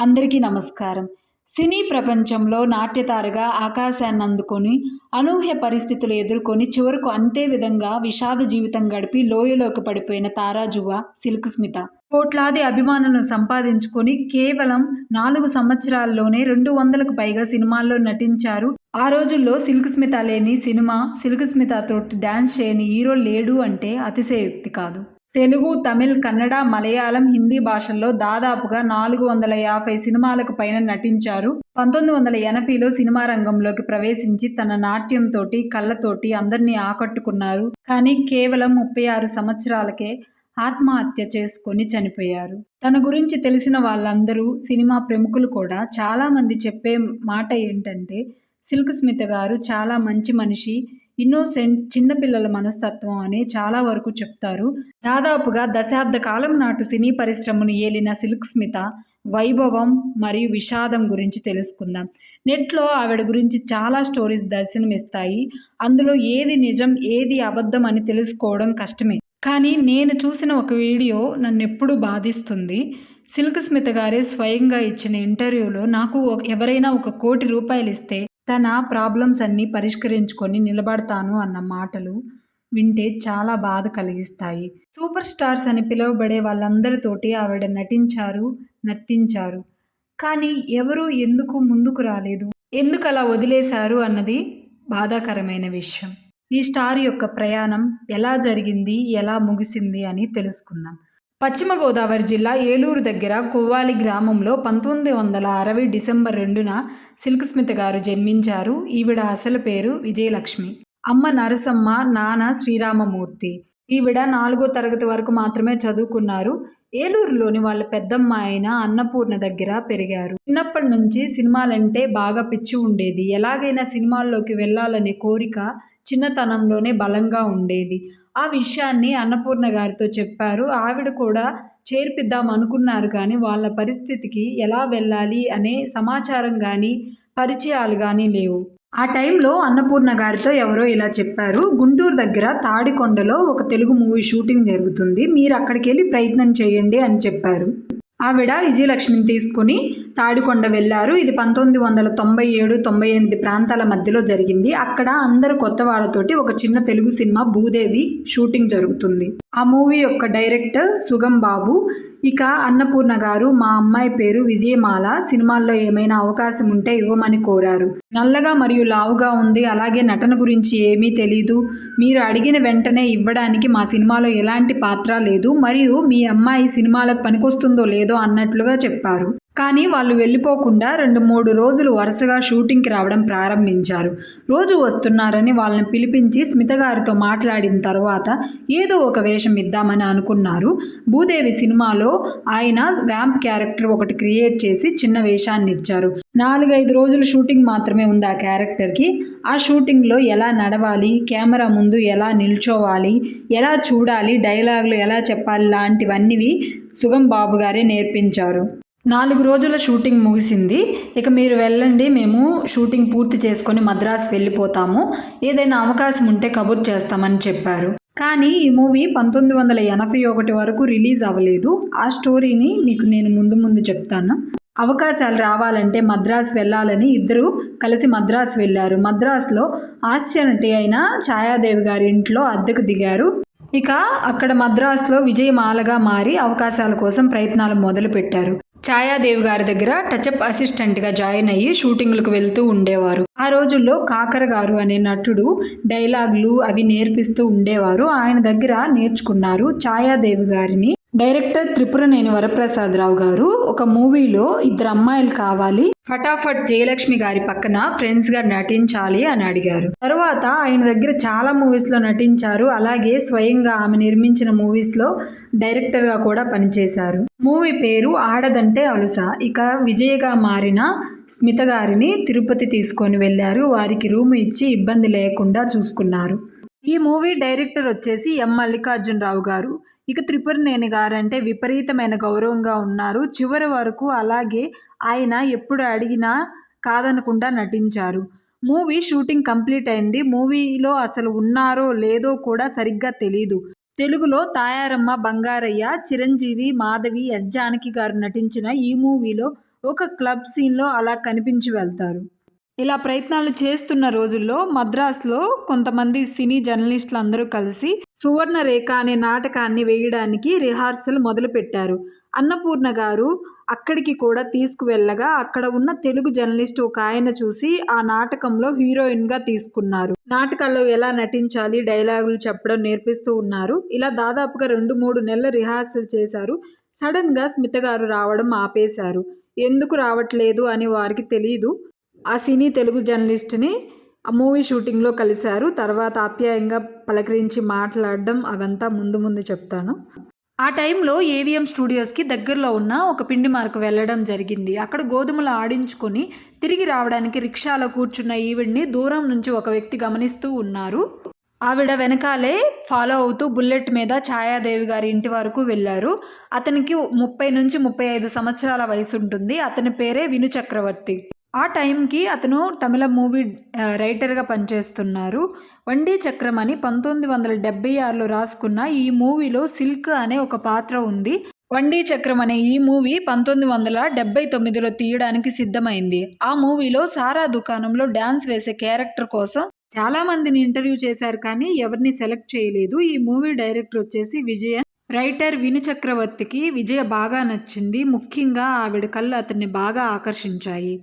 అందరికీ నమస్కారం. సినీ ప్రపంచంలో నాట్యతారగా ఆకాశాన్ని అందుకొని, అనూహ్య పరిస్థితులు ఎదుర్కొని, చివరకు అంతే విధంగా విషాద జీవితం గడిపి లోయలోకి పడిపోయిన తారాజువ్వ 'సిల్క్ స్మిత'. కోట్లాది అభిమానులను సంపాదించుకొని కేవలం 4 సంవత్సరాల్లోనే 200కు పైగా సినిమాల్లో నటించారు. ఆ రోజుల్లో 'సిల్క్ స్మిత' లేని సినిమా, 'సిల్క్ స్మిత' తోటి డాన్స్ చేయని హీరో లేడు అంటే అతిశయోక్తి కాదు. తెలుగు, తమిళ్, కన్నడ, మలయాళం, హిందీ భాషల్లో దాదాపుగా 450 సినిమాలకు పైన నటించారు. 1980లో సినిమా రంగంలోకి ప్రవేశించి తన నాట్యంతోటి, కళ్ళతోటి అందర్నీ ఆకట్టుకున్నారు. కానీ కేవలం 36 సంవత్సరాలకే ఆత్మహత్య చేసుకొని చనిపోయారు. తన గురించి తెలిసిన వాళ్ళందరూ, సినిమా ప్రముఖులు కూడా చాలామంది చెప్పే మాట ఏంటంటే, సిల్క్ స్మిత గారు చాలా మంచి మనిషి, ఇన్నోసెంట్, చిన్నపిల్లల మనస్తత్వం అని చాలా వరకు చెప్తారు. దాదాపుగా దశాబ్ద కాలం నాటు సినీ పరిశ్రమను ఏలిన సిల్క్ స్మిత వైభవం మరియు విషాదం గురించి తెలుసుకుందాం. నెట్‌లో ఆవిడ గురించి చాలా స్టోరీస్ దర్శనమిస్తాయి. అందులో ఏది నిజం, ఏది అబద్ధం అని తెలుసుకోవడం కష్టమే. కానీ నేను చూసిన ఒక వీడియో నన్నెప్పుడూ బాధిస్తుంది. సిల్క్ స్మిత గారే స్వయంగా ఇచ్చిన ఇంటర్వ్యూలో నాకు ఎవరైనా ₹1,00,00,000 ఇస్తే తన ప్రాబ్లమ్స్ అన్నీ పరిష్కరించుకొని నిలబడతాను అన్న మాటలు వింటే చాలా బాధ కలిగిస్తాయి. సూపర్ స్టార్స్ అని పిలువబడే వాళ్ళందరితోటి ఆవిడ నటించారు, నర్తించారు. కానీ ఎవరూ ఎందుకు ముందుకు రాలేదు? ఎందుకలా వదిలేశారు అన్నది బాధాకరమైన విషయం. ఈ స్టార్ యొక్క ప్రయాణం ఎలా జరిగింది, ఎలా ముగిసింది అని తెలుసుకుందాం. పశ్చిమ గోదావరి జిల్లా ఏలూరు దగ్గర కొవ్వాలి గ్రామంలో 1960 డిసెంబర్ 2న సిల్క్ స్మిత గారు జన్మించారు. ఈవిడ అసలు పేరు విజయలక్ష్మి. అమ్మ నరసమ్మ, నాన్న శ్రీరామమూర్తి. ఈవిడ 4వ తరగతి వరకు మాత్రమే చదువుకున్నారు. ఏలూరులోని వాళ్ళ పెద్దమ్మ అయిన అన్నపూర్ణ దగ్గర పెరిగారు. చిన్నప్పటి నుంచి సినిమాలంటే బాగా పిచ్చి ఉండేది. ఎలాగైనా సినిమాల్లోకి వెళ్ళాలనే కోరిక చిన్నతనంలోనే బలంగా ఉండేది. ఆ విషయాన్ని అన్నపూర్ణ గారితో చెప్పారు. ఆవిడ కూడా చేర్పిద్దాం అనుకున్నారు కానీ వాళ్ళ పరిస్థితికి ఎలా వెళ్ళాలి అనే సమాచారం గానీ, పరిచయాలు గానీ లేవు. ఆ టైంలో అన్నపూర్ణ గారితో ఎవరో ఇలా చెప్పారు, గుంటూరు దగ్గర తాడికొండలో ఒక తెలుగు మూవీ షూటింగ్ జరుగుతుంది. మీరు అక్కడికెళ్ళి ప్రయత్నం చేయండి అని చెప్పారు. ఆవిడ విజయలక్ష్మిని తీసుకుని తాడికొండ వెళ్లారు. ఇది 1997, 98 ప్రాంతాల మధ్యలో జరిగింది. అక్కడ అందరూ కొత్త వాళ్ళతోటి ఒక చిన్న తెలుగు సినిమా 'భూదేవి' షూటింగ్ జరుగుతుంది. ఆ మూవీ యొక్క డైరెక్టర్ సుగం బాబు. ఇక అన్నపూర్ణ గారు, మా అమ్మాయి పేరు విజయమాల, సినిమాల్లో ఏమైనా అవకాశం ఉంటే ఇవ్వమని కోరారు. నల్లగా మరియు లావుగా ఉంది, అలాగే నటన గురించి ఏమీ తెలీదు. మీరు అడిగిన వెంటనే ఇవ్వడానికి మా సినిమాలో ఎలాంటి పాత్ర లేదు, మరియు మీ అమ్మాయి సినిమాలకు పనికొస్తుందో లేదో అన్నట్లుగా చెప్పారు. కానీ వాళ్ళు వెళ్ళిపోకుండా 2-3 రోజులు వరుసగా షూటింగ్కి రావడం ప్రారంభించారు. రోజు వస్తున్నారని వాళ్ళని పిలిపించి స్మిత గారితో మాట్లాడిన తర్వాత ఏదో ఒక వేషం ఇద్దామని అనుకున్నారు. భూదేవి సినిమాలో ఆయన వ్యాంప్ క్యారెక్టర్ ఒకటి క్రియేట్ చేసి చిన్న వేషాన్ని ఇచ్చారు. 4-5 రోజులు షూటింగ్ మాత్రమే ఉంది ఆ క్యారెక్టర్కి. ఆ షూటింగ్లో ఎలా నడవాలి, కెమెరా ముందు ఎలా నిల్చోవాలి, ఎలా చూడాలి, డైలాగులు ఎలా చెప్పాలి లాంటివన్నీ సుగం బాబు గారే నేర్పించారు. 4 రోజుల షూటింగ్ ముగిసింది. ఇక మీరు వెళ్ళండి, మేము షూటింగ్ పూర్తి చేసుకొని మద్రాసు వెళ్ళిపోతాము, ఏదైనా అవకాశం ఉంటే కబుర్ చేస్తామని చెప్పారు. కానీ ఈ మూవీ 1981 వరకు రిలీజ్ అవ్వలేదు. ఆ స్టోరీని మీకు నేను ముందు చెప్తాను. అవకాశాలు రావాలంటే మద్రాసు వెళ్ళాలని ఇద్దరు కలిసి మద్రాసు వెళ్ళారు. మద్రాసులో హాస్య నటి అయిన ఛాయాదేవి గారి ఇంట్లో అద్దెకు దిగారు. ఇక అక్కడ మద్రాసులో విజయమాలగా మారి అవకాశాల కోసం ప్రయత్నాలు మొదలుపెట్టారు. ఛాయాదేవి గారి దగ్గర టచ్అప్ అసిస్టెంట్గా జాయిన్ అయ్యి షూటింగ్లకు వెళ్తూ ఉండేవారు. ఆ రోజుల్లో కాకర గారు అనే నటుడు డైలాగులు అవి నేర్పిస్తూ ఉండేవారు. ఆయన దగ్గర నేర్చుకున్నారు. ఛాయాదేవి గారిని డైరెక్టర్ త్రిపురనేని వరప్రసాదరావు గారు ఒక మూవీలో 2 అమ్మాయిలు కావాలి, ఫటాఫట్ జయలక్ష్మి గారి పక్కన ఫ్రెండ్స్గా నటించాలి అని అడిగారు. తరువాత ఆయన దగ్గర చాలా మూవీస్లో నటించారు. అలాగే స్వయంగా ఆమె నిర్మించిన మూవీస్లో డైరెక్టర్గా కూడా పనిచేశారు. మూవీ పేరు ఆడదంటే అలుస. ఇక విజయగా మారిన స్మిత గారిని తిరుపతి తీసుకొని వెళ్లారు. వారికి రూమ్ ఇచ్చి ఇబ్బంది లేకుండా చూసుకున్నారు. ఈ మూవీ డైరెక్టర్ వచ్చేసి ఎం మల్లికార్జునరావు గారు. ఇక త్రిపురనేని గారంటే విపరీతమైన గౌరవంగా ఉన్నారు. చివరి వరకు అలాగే ఆయన ఎప్పుడు అడిగినా కాదనకుండా నటించారు. మూవీ షూటింగ్ కంప్లీట్ అయింది. మూవీలో అసలు ఉన్నారో లేదో కూడా సరిగ్గా తెలీదు. తెలుగులో తాయారమ్మ, బంగారయ్య, చిరంజీవి, మాధవి, ఎస్ జానకి గారు నటించిన ఈ మూవీలో ఒక క్లబ్ సీన్‌లో అలా కనిపించి వెళ్తారు. ఇలా ప్రయత్నాలు చేస్తున్న రోజుల్లో మద్రాసులో కొంతమంది సినీ జర్నలిస్టులందరూ కలిసి 'సువర్ణరేఖ' అనే నాటకాన్ని వేయడానికి రిహార్సల్ మొదలుపెట్టారు. అన్నపూర్ణ గారు అక్కడికి కూడా తీసుకువెళ్ళగా అక్కడ ఉన్న తెలుగు జర్నలిస్ట్ ఒకాయన చూసి ఆ నాటకంలో హీరోయిన్‌గా తీసుకున్నారు. నాటకాల్లో ఎలా నటించాలి, డైలాగులు చెప్పడం నేర్పిస్తూ ఉన్నారు. ఇలా దాదాపుగా 2, 3 నెలలు రిహార్సల్ చేశారు. సడెన్‌గా స్మిత గారు రావడం ఆపేశారు. ఎందుకు రావట్లేదు అని వారికి తెలీదు. ఆ సినీ తెలుగు జర్నలిస్ట్‌ని ఆ మూవీ షూటింగ్‌లో కలిశారు. తర్వాత ఆప్యాయంగా పలకరించి మాట్లాడడం అవంతా ముందు ముందు చెప్తాను. ఆ టైంలో ఏవిఎం స్టూడియోస్‌కి దగ్గరలో ఉన్న ఒక పిండి మార్కు వెళ్ళడం జరిగింది. అక్కడ గోధుమలు ఆడించుకొని తిరిగి రావడానికి రిక్షాలో కూర్చున్న ఈవిడ్ని దూరం నుంచి ఒక వ్యక్తి గమనిస్తూ ఉన్నారు. ఆవిడ వెనకాలే ఫాలో అవుతూ బుల్లెట్ మీద ఛాయాదేవి గారి ఇంటి వరకు వెళ్లారు. అతనికి 30-35 సంవత్సరాల వయసుంటుంది. అతని పేరే విను చక్రవర్తి. ఆ టైంకి అతను తమిళ మూవీ రైటర్‌గా పనిచేస్తున్నారు. 'వండి చక్రం' అని 1976లో రాసుకున్న ఈ మూవీలో సిల్క్ అనే ఒక పాత్ర ఉంది. 'వండి చక్రం' అనే ఈ మూవీ 1979లో తీయడానికి సిద్ధమైంది. ఆ మూవీలో సారా దుకాణంలో డాన్స్ వేసే క్యారెక్టర్ కోసం చాలా మందిని ఇంటర్వ్యూ చేశారు కానీ ఎవరిని సెలెక్ట్ చేయలేదు. ఈ మూవీ డైరెక్టర్ వచ్చేసి విజయన్. రైటర్ విను చక్రవర్తికి విజయ బాగా నచ్చింది. ముఖ్యంగా ఆవిడ కళ్ళు అతన్ని బాగా ఆకర్షించాయి.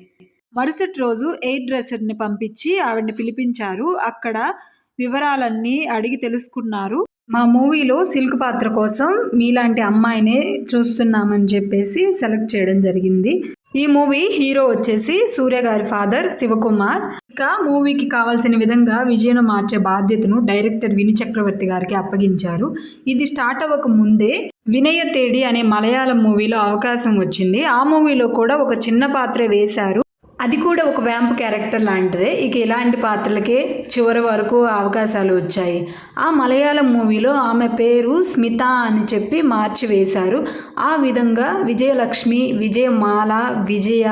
మరుసటి రోజు ఎయిర్ డ్రెస్సర్ని పంపించి ఆవిడని పిలిపించారు. అక్కడ వివరాలన్నీ అడిగి తెలుసుకున్నారు. మా మూవీలో సిల్క్ పాత్ర కోసం మీలాంటి అమ్మాయినే చూస్తున్నామని చెప్పేసి సెలెక్ట్ చేయడం జరిగింది. ఈ మూవీ హీరో వచ్చేసి సూర్య గారి ఫాదర్ శివకుమార్. ఇక మూవీకి కావాల్సిన విధంగా విజయను మార్చే బాధ్యతను డైరెక్టర్ విను చక్రవర్తి గారికి అప్పగించారు. ఇది స్టార్ట్ అవ్వక ముందే వినయ తేడి అనే మలయాళం మూవీలో అవకాశం వచ్చింది. ఆ మూవీలో కూడా ఒక చిన్న పాత్ర వేశారు. అది కూడా ఒక వ్యాంప్ క్యారెక్టర్ లాంటిదే. ఇక ఇలాంటి పాత్రలకే చివరి వరకు అవకాశాలు వచ్చాయి. ఆ మలయాళం మూవీలో ఆమె పేరు స్మిత అని చెప్పి మార్చి వేశారు. ఆ విధంగా విజయలక్ష్మి, విజయమాల, విజయ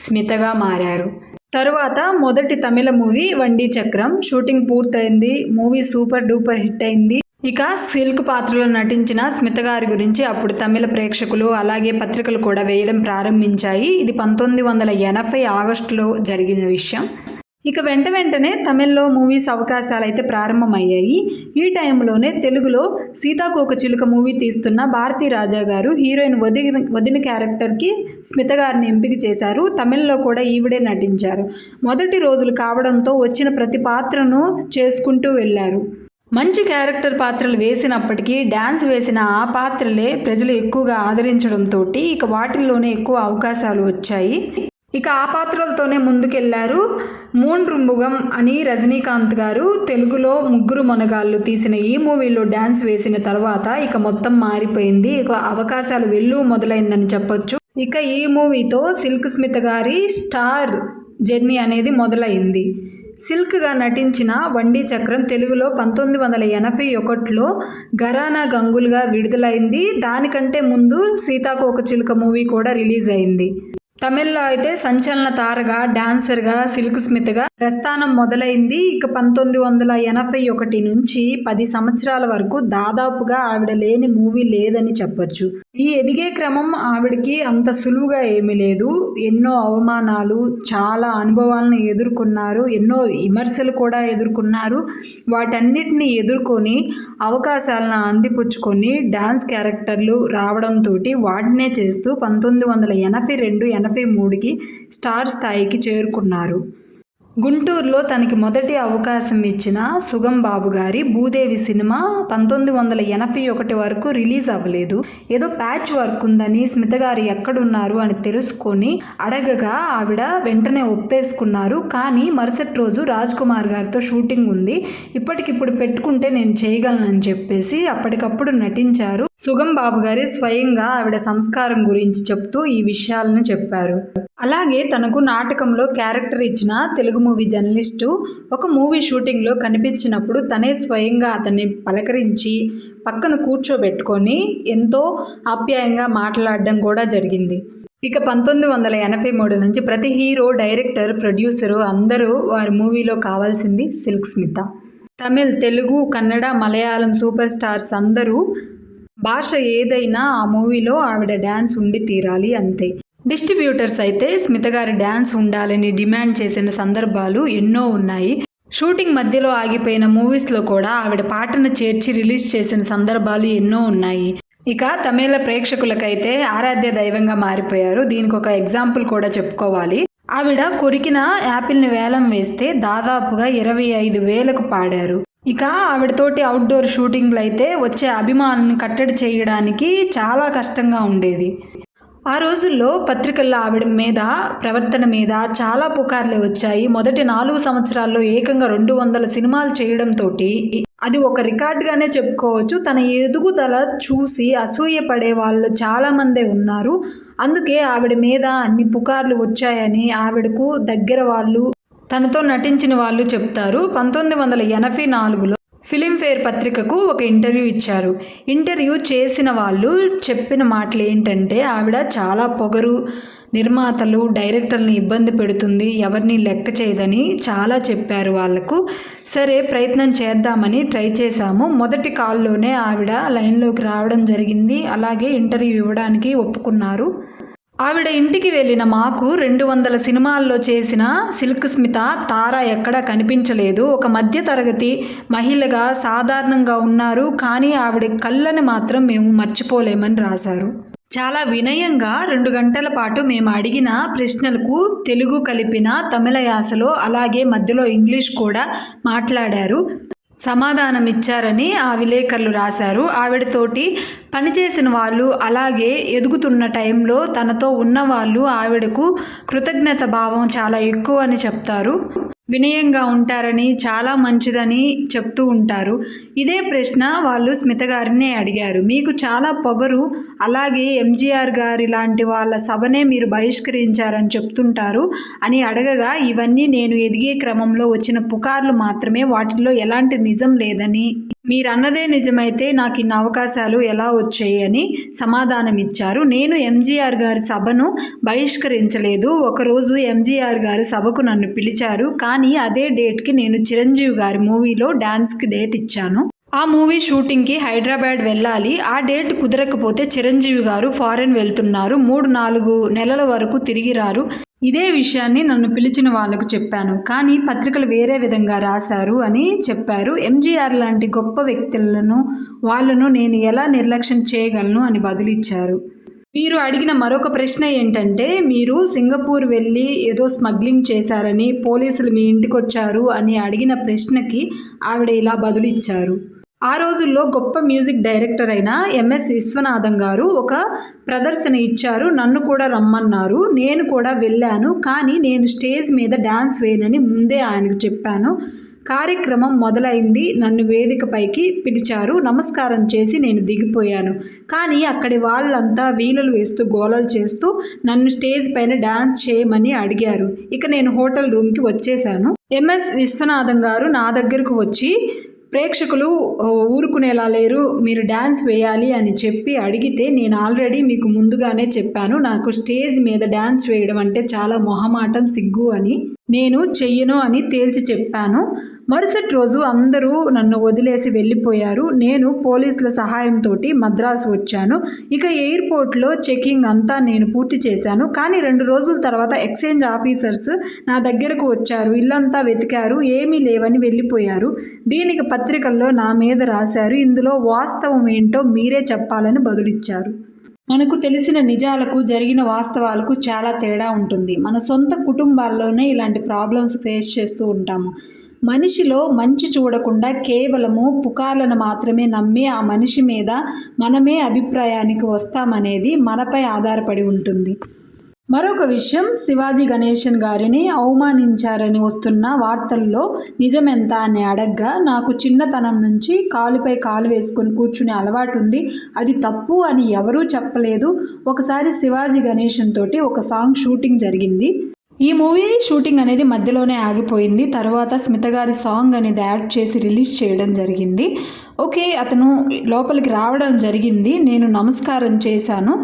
స్మితగా మారారు. తరువాత మొదటి తమిళ మూవీ 'వండి చక్రం' షూటింగ్ పూర్తయింది. మూవీ సూపర్ డూపర్ హిట్ అయింది. ఇక సిల్క్ పాత్రలో నటించిన స్మిత గారి గురించి అప్పుడు తమిళ ప్రేక్షకులు అలాగే పత్రికలు కూడా వేయడం ప్రారంభించాయి. ఇది 1980 ఆగస్టులో జరిగిన విషయం. ఇక వెంటనే తమిళ్లో మూవీస్ అవకాశాలు అయితే ప్రారంభమయ్యాయి. ఈ టైంలోనే తెలుగులో 'సీతాకోకచిలుక' మూవీ తీస్తున్న భారతీ రాజా గారు హీరోయిన్ వదిన క్యారెక్టర్కి స్మిత గారిని ఎంపిక చేశారు. తమిళ్లో కూడా ఈవిడే నటించారు. మొదటి రోజులు కావడంతో వచ్చిన ప్రతి పాత్రను చేసుకుంటూ వెళ్ళారు. మంచి క్యారెక్టర్ పాత్రలు వేసినప్పటికీ డ్యాన్స్ వేసిన ఆ పాత్రలే ప్రజలు ఎక్కువగా ఆదరించడంతో ఇక వాటిల్లోనే ఎక్కువ అవకాశాలు వచ్చాయి. ఇక ఆ పాత్రలతోనే ముందుకెళ్లారు. 'మూన్రుముగం' అని రజనీకాంత్ గారు తెలుగులో 'ముగ్గురు మొనగాళ్ళు' తీసిన ఈ మూవీలో డ్యాన్స్ వేసిన తర్వాత ఇక మొత్తం మారిపోయింది. ఇక అవకాశాలు వెళ్ళు మొదలైందని చెప్పొచ్చు. ఇక ఈ మూవీతో సిల్క్ స్మిత గారి స్టార్ జర్నీ అనేది మొదలైంది. సిల్క్గా నటించిన 'వండి చక్రం' తెలుగులో 1981లో ఘరానా గంగులుగా విడుదలైంది. దానికంటే ముందు 'సీతాకోకచిలుక' మూవీ కూడా రిలీజ్ అయింది. తమిళ్లో అయితే సంచలన తారగా, డాన్సర్గా సిల్క్ స్మితగా ప్రస్థానం మొదలైంది. ఇక 1981 నుంచి 10 సంవత్సరాల వరకు దాదాపుగా ఆవిడ లేని మూవీ లేదని చెప్పొచ్చు. ఈ ఎదిగే క్రమం ఆవిడకి అంత సులువుగా ఏమీ లేదు. ఎన్నో అవమానాలు, చాలా అనుభవాలను ఎదుర్కొన్నారు. ఎన్నో విమర్శలు కూడా ఎదుర్కొన్నారు. వాటన్నిటిని ఎదుర్కొని అవకాశాలను అందిపుచ్చుకొని డాన్స్ క్యారెక్టర్లు రావడంతో వాటినే చేస్తూ 1982-83కి స్టార్ స్థాయికి చేరుకున్నారు. గుంటూరులో తనకి మొదటి అవకాశం ఇచ్చిన సుగం బాబు గారి 'భూదేవి' సినిమా 1981 వరకు రిలీజ్ అవ్వలేదు. ఏదో ప్యాచ్ వర్క్ ఉందని స్మిత గారు ఎక్కడున్నారు అని తెలుసుకొని అడగగా ఆవిడ వెంటనే ఒప్పేసుకున్నారు. కానీ మరుసటి రోజు రాజ్ కుమార్ గారితో షూటింగ్ ఉంది, ఇప్పటికిప్పుడు పెట్టుకుంటే నేను చేయగలనని చెప్పేసి అప్పటికప్పుడు నటించారు. సుగం బాబు గారి స్వయంగా ఆవిడ సంస్కారం గురించి చెప్తూ ఈ విషయాలను చెప్పారు. అలాగే తనకు నాటకంలో క్యారెక్టర్ ఇచ్చిన తెలుగు మూవీ జర్నలిస్టు ఒక మూవీ షూటింగ్లో కనిపించినప్పుడు తనే స్వయంగా అతన్ని పలకరించి పక్కన కూర్చోబెట్టుకొని ఎంతో ఆప్యాయంగా మాట్లాడడం కూడా జరిగింది. ఇక 1983 నుంచి ప్రతి హీరో, డైరెక్టర్, ప్రొడ్యూసరు అందరూ వారి మూవీలో కావాల్సింది సిల్క్ స్మిత. తమిళ్, తెలుగు, కన్నడ, మలయాళం సూపర్ స్టార్స్ అందరూ భాష ఏదైనా ఆ మూవీలో ఆవిడ డ్యాన్స్ ఉండి తీరాలి అంతే. డిస్ట్రిబ్యూటర్స్ అయితే స్మిత గారి డ్యాన్స్ ఉండాలని డిమాండ్ చేసిన సందర్భాలు ఎన్నో ఉన్నాయి. షూటింగ్ మధ్యలో ఆగిపోయిన మూవీస్లో కూడా ఆవిడ పాటను చేర్చి రిలీజ్ చేసిన సందర్భాలు ఎన్నో ఉన్నాయి. ఇక తమిళ ప్రేక్షకులకైతే ఆరాధ్య దైవంగా మారిపోయారు. దీనికి ఒక ఎగ్జాంపుల్ కూడా చెప్పుకోవాలి. ఆవిడ కొరికిన యాపిల్ని వేలం వేస్తే దాదాపుగా 25,000కు పాడారు. ఇక ఆవిడతోటి అవుట్డోర్ షూటింగ్లు అయితే వచ్చే అభిమానుల్ని కట్టడి చేయడానికి చాలా కష్టంగా ఉండేది. ఆ రోజుల్లో పత్రికల్లో ఆవిడ మీద ప్రవర్తన మీద చాలా పుకార్లు వచ్చాయి. మొదటి 4 సంవత్సరాల్లో ఏకంగా 200 సినిమాలు చేయడంతో అది ఒక రికార్డుగానే చెప్పుకోవచ్చు. తన ఎదుగుదల చూసి అసూయపడే వాళ్ళు చాలామందే ఉన్నారు. అందుకే ఆవిడ మీద అన్ని పుకార్లు వచ్చాయని ఆవిడకు దగ్గర వాళ్ళు, తనతో నటించిన వాళ్ళు చెప్తారు. 1984లో ఫిలింఫేర్ పత్రికకు ఒక ఇంటర్వ్యూ ఇచ్చారు. ఇంటర్వ్యూ చేసిన వాళ్ళు చెప్పిన మాటలు ఏంటంటే, ఆవిడ చాలా పొగరు, నిర్మాతలు డైరెక్టర్ని ఇబ్బంది పెడుతుంది, ఎవరిని లెక్క చేయదని చాలా చెప్పారు వాళ్లకు. సరే ప్రయత్నం చేద్దామని ట్రై చేశాము. మొదటి కాల్లోనే ఆవిడ లైన్లోకి రావడం జరిగింది. అలాగే ఇంటర్వ్యూ ఇవ్వడానికి ఒప్పుకున్నారు. ఆవిడ ఇంటికి వెళ్ళిన మాకు 200 సినిమాల్లో చేసిన సిల్క్ స్మిత తార ఎక్కడా కనిపించలేదు. ఒక మధ్యతరగతి మహిళగా సాధారణంగా ఉన్నారు, కానీ ఆవిడ కళ్ళని మాత్రం మేము మర్చిపోలేమని రాశారు. చాలా వినయంగా 2 గంటల పాటు మేము అడిగిన ప్రశ్నలకు తెలుగు కలిపిన తమిళ యాసలో, అలాగే మధ్యలో ఇంగ్లీష్ కూడా మాట్లాడారు. సమాధానమిచ్చారని ఆ విలేకరులు రాశారు. ఆవిడతోటి పనిచేసిన వాళ్ళు, అలాగే ఎదుగుతున్న టైంలో తనతో ఉన్నవాళ్ళు ఆవిడకు కృతజ్ఞత భావం చాలా ఎక్కువ అని చెప్తారు. వినయంగా ఉంటారని, చాలా మంచిదని చెప్తూ ఉంటారు. ఇదే ప్రశ్న వాళ్ళు స్మిత గారినే అడిగారు. మీకు చాలా పొగరు, అలాగే ఎంజీఆర్ గారి లాంటి వాళ్ళ సభనే మీరు బహిష్కరించారని చెప్తుంటారు అని అడగగా, ఇవన్నీ నేను ఎదిగే క్రమంలో వచ్చిన పుకార్లు మాత్రమే, వాటిల్లో ఎలాంటి నిజం లేదని, మీరన్నదే నిజమైతే నాకు ఇన్ని అవకాశాలు ఎలా వచ్చాయి అని సమాధానమిచ్చారు. నేను ఎంజీఆర్ గారి సభను బహిష్కరించలేదు. ఒకరోజు ఎంజీఆర్ గారి సభకు నన్ను పిలిచారు, కానీ అదే డేట్కి నేను చిరంజీవి గారి మూవీలో డాన్స్కి డేట్ ఇచ్చాను. ఆ మూవీ షూటింగ్కి హైదరాబాద్ వెళ్ళాలి. ఆ డేట్ కుదరకపోతే చిరంజీవి గారు ఫారెన్ వెళ్తున్నారు, 3-4 నెలల వరకు తిరిగి రారు. ఇదే విషయాన్ని నన్ను పిలిచిన వాళ్ళకు చెప్పాను, కానీ పత్రికలు వేరే విధంగా రాశారు అని చెప్పారు. ఎంజీఆర్ లాంటి గొప్ప వాళ్ళను నేను ఎలా నిర్లక్ష్యం చేయగలను అని బదులిచ్చారు. మీరు అడిగిన మరొక ప్రశ్న ఏంటంటే, మీరు సింగపూర్ వెళ్ళి ఏదో స్మగ్లింగ్ చేశారని, పోలీసులు మీ ఇంటికొచ్చారు అని అడిగిన ప్రశ్నకి ఆవిడ ఇలా బదులిచ్చారు. ఆ రోజుల్లో గొప్ప మ్యూజిక్ డైరెక్టర్ అయిన ఎంఎస్ విశ్వనాథం గారు ఒక ప్రదర్శన ఇచ్చారు. నన్ను కూడా రమ్మన్నారు. నేను కూడా వెళ్ళాను, కానీ నేను స్టేజ్ మీద డ్యాన్స్ వేయనని ముందే ఆయనకు చెప్పాను. కార్యక్రమం మొదలైంది. నన్ను వేదికపైకి పిలిచారు. నమస్కారం చేసి నేను దిగిపోయాను. కానీ అక్కడి వాళ్ళంతా వీలలు వేస్తూ గోలలు చేస్తూ నన్ను స్టేజ్ పైన డ్యాన్స్ చేయమని అడిగారు. ఇక నేను హోటల్ రూమ్కి వచ్చేశాను. ఎంఎస్ విశ్వనాథం గారు నా దగ్గరకు వచ్చి, ప్రేక్షకులు ఊరుకునేలా లేరు, మీరు డ్యాన్స్ వేయాలి అని చెప్పి అడిగితే, నేను ఆల్రెడీ మీకు ముందుగానే చెప్పాను, నాకు స్టేజ్ మీద డ్యాన్స్ వేయడం అంటే చాలా మొహమాటం, సిగ్గు అని, నేను చెయ్యను అని తేల్చి చెప్పాను. మరుసటి రోజు అందరూ నన్ను వదిలేసి వెళ్ళిపోయారు. నేను పోలీసుల సహాయంతో మద్రాసు వచ్చాను. ఇక ఎయిర్పోర్ట్లో చెకింగ్ అంతా నేను పూర్తి చేశాను. కానీ 2 రోజుల తర్వాత ఎక్స్చేంజ్ ఆఫీసర్స్ నా దగ్గరకు వచ్చారు. ఇల్లంతా వెతికారు, ఏమీ లేవని వెళ్ళిపోయారు. దీనికి పత్రికల్లో నా మీద రాశారు. ఇందులో వాస్తవం ఏంటో మీరే చెప్పాలని బదులిచ్చారు. మనకు తెలిసిన నిజాలకు జరిగిన వాస్తవాలకు చాలా తేడా ఉంటుంది. మన సొంత కుటుంబాల్లోనే ఇలాంటి ప్రాబ్లమ్స్ ఫేస్ చేస్తూ ఉంటాము. మనిషిలో మంచి చూడకుండా కేవలము పుకార్లను మాత్రమే నమ్మి ఆ మనిషి మీద మనమే అభిప్రాయానికి వస్తామనేది మనపై ఆధారపడి ఉంటుంది. మరొక విషయం, శివాజీ గణేశన్ గారిని అవమానించారని వస్తున్న వార్తల్లో నిజమెంత అని అడగ్గా, నాకు చిన్నతనం నుంచి కాలుపై కాలు వేసుకొని కూర్చునే అలవాటు ఉంది, అది తప్పు అని ఎవరూ చెప్పలేదు. ఒకసారి శివాజీ గణేశన్ తోటి ఒక సాంగ్ షూటింగ్ జరిగింది. ఈ మూవీ షూటింగ్ అనేది మధ్యలోనే ఆగిపోయింది. తర్వాత స్మిత గారి సాంగ్ అనేది యాడ్ చేసి రిలీజ్ చేయడం జరిగింది. ఓకే, అతను లోపలికి రావడం జరిగింది. నేను నమస్కారం చేశాను.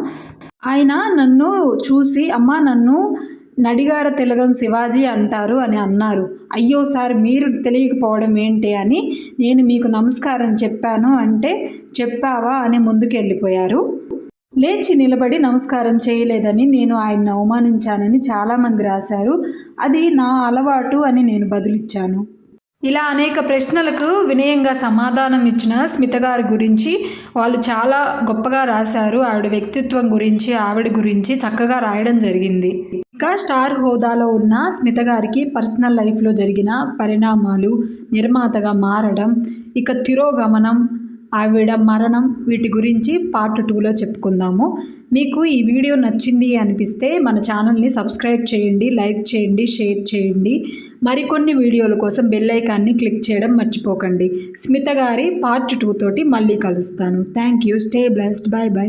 ఆయన నన్ను చూసి, అమ్మా నన్ను నడిగార తిలగం శివాజీ అంటారు అని అన్నారు. అయ్యో సార్, మీరు తెలియకపోవడం ఏంటి అని నేను మీకు నమస్కారం చెప్పాను అంటే, చెప్పావా అని ముందుకెళ్ళిపోయారు. లేచి నిలబడి నమస్కారం చేయలేదని నేను ఆయన్ని అవమానించానని చాలామంది రాశారు. అది నా అలవాటు అని నేను బదులిచ్చాను. ఇలా అనేక ప్రశ్నలకు వినయంగా సమాధానం ఇచ్చిన స్మిత గారి గురించి వాళ్ళు చాలా గొప్పగా రాశారు. ఆవిడ వ్యక్తిత్వం గురించి, ఆవిడ గురించి చక్కగా రాయడం జరిగింది. ఇక స్టార్ హోదాలో ఉన్న స్మిత గారికి పర్సనల్ లైఫ్లో జరిగిన పరిణామాలు, నిర్మాతగా మారడం, ఇక తిరోగమనం, ఆవిడ మరణం, వీటి గురించి పార్ట్ 2లో చెప్పుకుందాము. మీకు ఈ వీడియో నచ్చింది అనిపిస్తే మన ఛానల్ని సబ్స్క్రైబ్ చేయండి, లైక్ చేయండి, షేర్ చేయండి. మరికొన్ని వీడియోల కోసం బెల్ ఐకాన్ని క్లిక్ చేయడం మర్చిపోకండి. స్మిత గారి పార్ట్ 2 తోటి మళ్ళీ కలుస్తాను. Thank you. Stay blessed. By by.